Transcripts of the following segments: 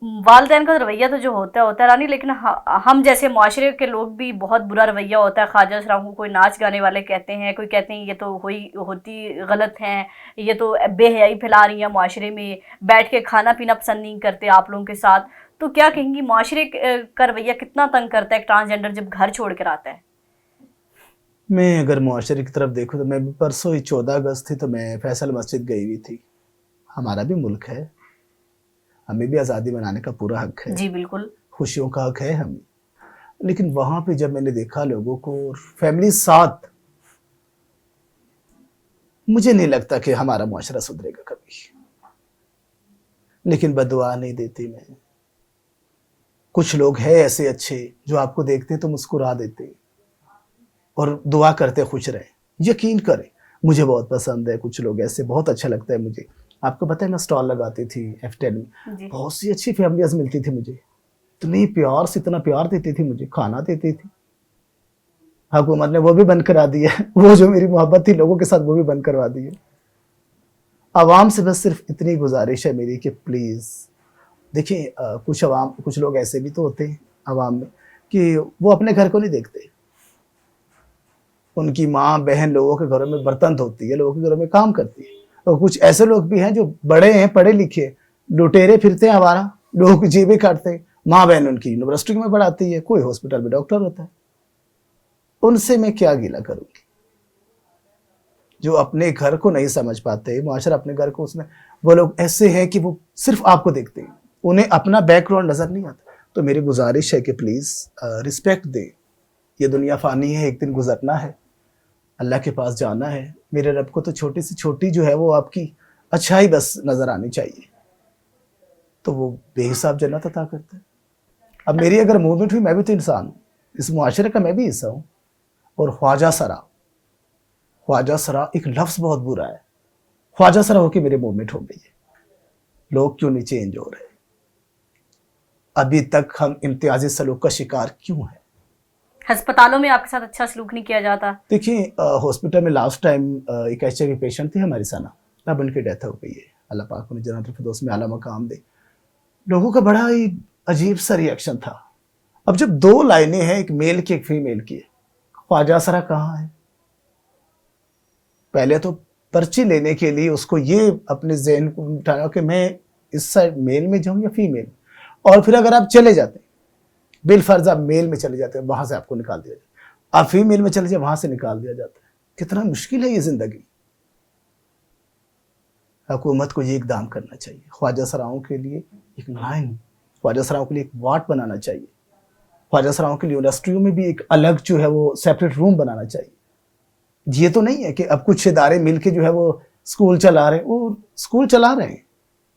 والدین کا رویہ تو جو ہوتا ہے رانی، لیکن ہم جیسے معاشرے کے لوگ بھی بہت برا رویہ ہوتا ہے خواجہ اسرا کو. کوئی ناچ گانے والے کہتے ہیں، کوئی کہتے ہیں یہ تو ہوتی غلط ہیں، یہ تو بے حیائی پھیلا رہی ہیں معاشرے میں، بیٹھ کے کھانا پینا پسند نہیں کرتے آپ لوگوں کے ساتھ. تو کیا کہیں گی معاشرے کا رویہ کتنا تنگ کرتا ہے ایک ٹرانسجینڈر جب گھر چھوڑ کر آتا ہے؟ میں اگر معاشرے کی طرف دیکھوں تو میں بھی پرسوں ہی 14 اگست تھی تو میں فیصل مسجد گئی ہوئی تھی. ہمارا بھی ملک ہے، ہمیں بھی آزادی منانے کا پورا حق ہے، جی بالکل. خوشیوں کا حق ہے ہمیں. لیکن وہاں پہ جب میں نے دیکھا لوگوں کو فیملی ساتھ، مجھے نہیں لگتا کہ ہمارا معاشرہ سدھرے گا کبھی. لیکن بدعا نہیں دیتی میں. کچھ لوگ ہیں ایسے اچھے جو آپ کو دیکھتے ہیں تو مسکرا دیتے اور دعا کرتے خوش رہیں. یقین کریں مجھے بہت پسند ہے کچھ لوگ ایسے، بہت اچھا لگتا ہے مجھے. آپ کو پتہ ہے میں سٹال لگاتی تھی F10 میں، بہت سی اچھی فیملیاں ملتی تھی مجھے، اتنی پیار سے اتنا پیار دیتی تھی مجھے، کھانا دیتی تھی. حکومت نے وہ بھی بند کرا دی ہے، وہ جو میری محبت تھی لوگوں کے ساتھ وہ بھی بند کروا دی ہے. عوام سے بس صرف اتنی گزارش ہے میری کہ پلیز دیکھیں، کچھ لوگ ایسے بھی تو ہوتے ہیں عوام میں کہ وہ اپنے گھر کو نہیں دیکھتے. ان کی ماں بہن لوگوں کے گھروں میں برتن دھوتی ہے، لوگوں کے گھروں میں کام کرتی ہے. اور کچھ ایسے لوگ بھی ہیں جو بڑے ہیں، پڑھے لکھے، لٹیرے پھرتے ہیں آوارہ، لوگوں کی جیبیں کاٹتے ہیں. ماں بہن ان کی یونیورسٹی میں پڑھاتی ہے، کوئی ہاسپٹل میں ڈاکٹر ہوتا ہے. ان سے میں کیا گیلا کروں گی جو اپنے گھر کو نہیں سمجھ پاتے. معاشرہ اپنے گھر کو، اس میں وہ لوگ ایسے ہیں کہ وہ صرف آپ کو دیکھتے ہیں، انہیں اپنا بیک گراؤنڈ نظر نہیں آتا. تو میری گزارش ہے کہ پلیز رسپیکٹ دیں. یہ دنیا فانی ہے، ایک دن گزرنا ہے، اللہ کے پاس جانا ہے. میرے رب کو تو چھوٹی سے چھوٹی جو ہے وہ آپ کی اچھائی بس نظر آنی چاہیے، تو وہ بے حساب جنت عطا کرتا ہے. اب میری اگر موومنٹ ہوئی، میں بھی تو انسان ہوں، اس معاشرے کا میں بھی حصہ ہوں. اور خواجہ سرا ایک لفظ بہت برا ہے. خواجہ سرا ہو کے میرے موومنٹ ہو گئی ہے. لوگ کیوں نہیں چینج ہو رہے؟ ابھی تک ہم امتیازی سلوک کا شکار کیوں ہیں؟ ہسپتالوں میں آپ کے ساتھ اچھا سلوک نہیں کیا جاتا؟ دیکھیں ہاسپٹل میں لاسٹ ٹائم ایک HIV پیشنٹ تھے ہماری ثنا، اب ان کی ڈیتھ ہو گئی ہے. اللہ پاک انہیں جنت الفردوس میں اعلیٰ مقام دے. لوگوں کا بڑا ہی عجیب سا ری ایکشن تھا. اب جب 2 لائنیں ہیں، ایک میل کی ایک فیمیل کی، خواجہ سرا کہاں ہے؟ پہلے تو پرچی لینے کے لیے اس کو یہ اپنے ذہن کو اٹھانا کہ میں اس سائڈ میل میں جاؤں یا فیمیل. اور پھر اگر آپ چلے جاتے ہیں، بالفرض آپ میل میں چلے جاتے ہیں، وہاں سے آپ کو نکال دیا جاتا ہے. آپ فیمیل میں چلے جائیں، وہاں سے نکال دیا جاتا ہے. کتنا مشکل ہے یہ زندگی. حکومت کو یہ اقدام کرنا چاہیے، خواجہ سراؤں کے لیے ایک لائن، خواجہ سراؤں کے لیے ایک وارڈ بنانا چاہیے. خواجہ سراؤں کے لیے یونیورسٹیوں میں بھی ایک الگ جو ہے وہ سیپریٹ روم بنانا چاہیے. یہ تو نہیں ہے کہ اب کچھ ادارے مل کے جو ہے وہ اسکول چلا رہے ہیں، وہ اسکول چلا رہے ہیں.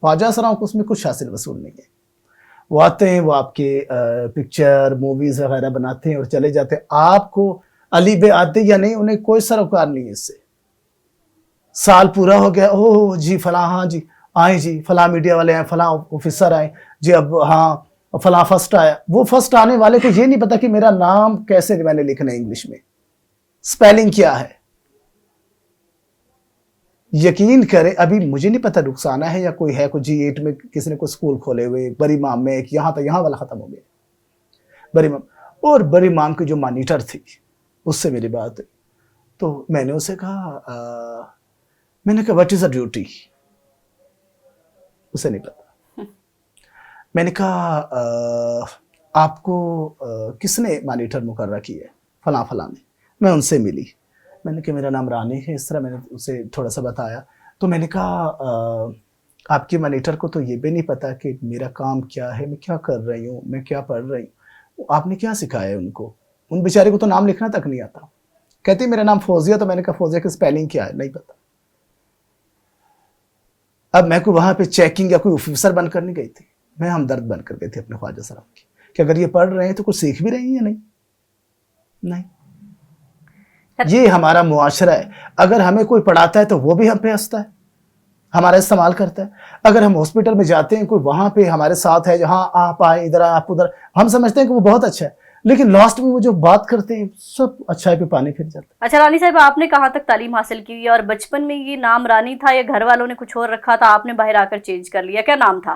خواجہ سراؤں کو اس میں کچھ حاصل وصول نہیں ہے. وہ آتے ہیں، وہ آپ کے پکچر موویز وغیرہ بناتے ہیں اور چلے جاتے ہیں. آپ کو علی بے آتے یا نہیں، انہیں کوئی سروکار نہیں ہے اس سے. سال پورا ہو گیا، اوہ جی فلاں، ہاں جی آئیں، جی فلاں میڈیا والے آئیں، فلاں آفیسر آئیں جی، اب ہاں فلاں فرسٹ آیا. وہ فرسٹ آنے والے کو یہ نہیں پتا کہ میرا نام کیسے میں نے لکھنا ہے، انگلش میں سپیلنگ کیا ہے. یقین کرے ابھی مجھے نہیں پتا رخسانہ ہے یا کوئی ہے، کوئی G8 میں کسی نے کوئی سکول کھولے ہوئے، بری مام میں ایک، یہاں تک یہاں والا ختم ہو گیا بری مام. اور بری مام کی جو مانیٹر تھی اس سے میری بات ہوئی تو میں نے اسے کہا، میں نے کہا واٹ از اے ڈیوٹی؟ اسے نہیں پتا. میں نے کہا آپ کو کس نے مانیٹر مقررہ کی ہے؟ فلاں فلاں نے. میں ان سے ملی، میں نے کہا میرا نام رانی ہے، اس طرح میں نے اسے تھوڑا سا بتایا. تو میں نے کہا آپ کی مانیٹر کو تو یہ بھی نہیں پتا کہ میرا کام کیا ہے، میں کیا کر رہی ہوں، میں کیا پڑھ رہی ہوں. آپ نے کیا سکھایا ہے ان کو؟ ان بیچارے کو تو نام لکھنا تک نہیں آتا. کہتے میرا نام فوزیہ، تو میں نے کہا فوزیہ کی سپیلنگ کیا ہے؟ نہیں پتا. اب میں کوئی وہاں پہ چیکنگ یا کوئی آفیسر بن کر نہیں گئی تھی، میں ہمدرد بن کر گئی تھی اپنے خواجہ سرا کی، کہ اگر یہ پڑھ رہے ہیں تو کچھ سیکھ بھی رہے ہیں یا نہیں. یہ ہمارا معاشرہ ہے. اگر ہمیں کوئی پڑھاتا ہے تو وہ بھی ہم پہ ہنستا ہے، ہمارا استعمال کرتا ہے. اگر ہم ہاسپٹل میں جاتے ہیں، کوئی وہاں پہ ہمارے ساتھ ہے، جہاں آپ آئیں ادھر آپ ادھر، ہم سمجھتے ہیں کہ وہ بہت اچھا ہے، لیکن لاسٹ میں وہ جو بات کرتے ہیں سب اچھائی پہ پانی پھر جاتا ہے. اچھا رانی صاحب، آپ نے کہاں تک تعلیم حاصل کی ہے؟ اور بچپن میں یہ نام رانی تھا یا گھر والوں نے کچھ اور رکھا تھا، آپ نے باہر آ کر چینج کر لیا؟ کیا نام تھا؟